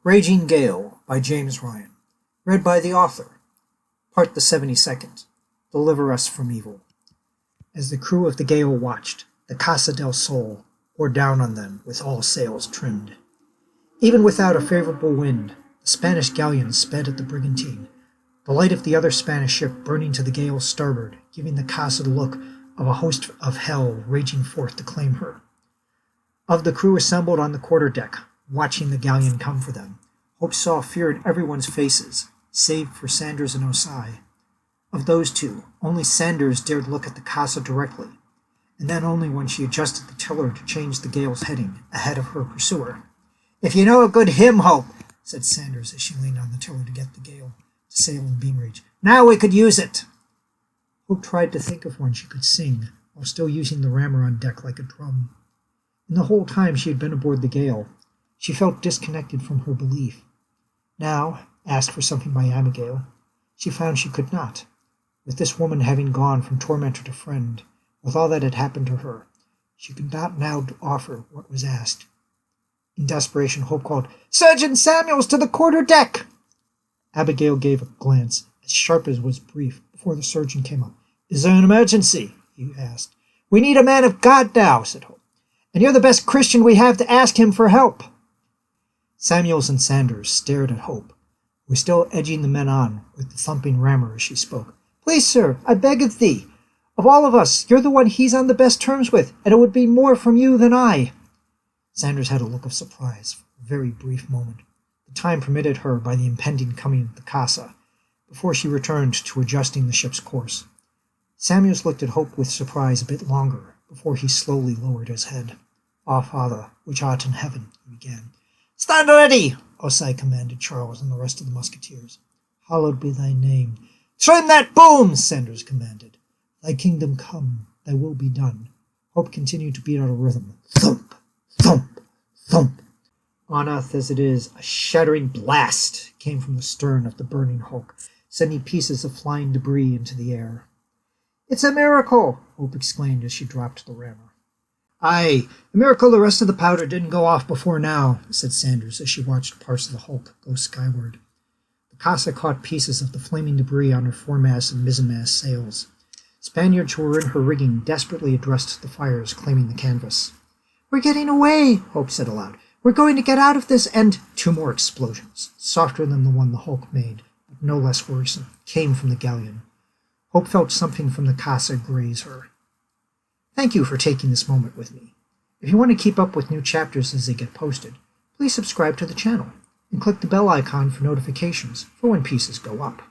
Raging Gale by James Ryan. Read by the author. Part the 72nd. Deliver us from evil. As the crew of the Gale watched, the Casa del Sol bore down on them with all sails trimmed. Even without a favorable wind, the Spanish galleon sped at the brigantine, the light of the other Spanish ship burning to the Gale's starboard, giving the Casa the look of a host of hell raging forth to claim her. Of the crew assembled on the quarter-deck, watching the galleon come for them, Hope saw fear in everyone's faces, save for Sanders and Osai. Of those two, only Sanders dared look at the Casa directly, and then only when she adjusted the tiller to change the Gale's heading ahead of her pursuer. "If you know a good hymn, Hope," said Sanders as she leaned on the tiller to get the Gale to sail in beam reach. "Now we could use it." Hope tried to think of one she could sing, while still using the rammer on deck like a drum. In the whole time she had been aboard the Gale, she felt disconnected from her belief. Now, asked for something by Abigail, she found she could not. With this woman having gone from tormentor to friend, with all that had happened to her, she could not now offer what was asked. In desperation, Hope called, "Surgeon Samuels, to the quarter-deck!" Abigail gave a glance, as sharp as was brief, before the surgeon came up. "Is there an emergency?" he asked. "We need a man of God now," said Hope. "And you're the best Christian we have to ask him for help." Samuels and Sanders stared at Hope, who was still edging the men on with the thumping rammer as she spoke. "Please, sir, I beg of thee. Of all of us, you're the one he's on the best terms with, and it would be more from you than I." Sanders had a look of surprise for a very brief moment, the time permitted her by the impending coming of the Casa, before she returned to adjusting the ship's course. Samuels looked at Hope with surprise a bit longer, before he slowly lowered his head. "Our Father, which art in heaven," he began. "Stand ready!" Osai commanded Charles and the rest of the musketeers. "Hallowed be thy name." "Trim that boom!" Sanders commanded. "Thy kingdom come, thy will be done." Hope continued to beat out a rhythm. Thump, thump, thump. On earth as it is, a shattering blast came from the stern of the burning hulk, sending pieces of flying debris into the air. "It's a miracle!" Hope exclaimed as she dropped the rammer. "Aye, a miracle the rest of the powder didn't go off before now," said Sanders as she watched parts of the hulk go skyward. The Casa caught pieces of the flaming debris on her foremast and mizzenmast sails. Spaniards who were in her rigging desperately addressed the fires, claiming the canvas. "We're getting away," Hope said aloud. "We're going to get out of this," and 2 more explosions, softer than the one the hulk made, but no less worrisome, came from the galleon. Hope felt something from the Casa graze her. Thank you for taking this moment with me. If you want to keep up with new chapters as they get posted, please subscribe to the channel and click the bell icon for notifications for when pieces go up.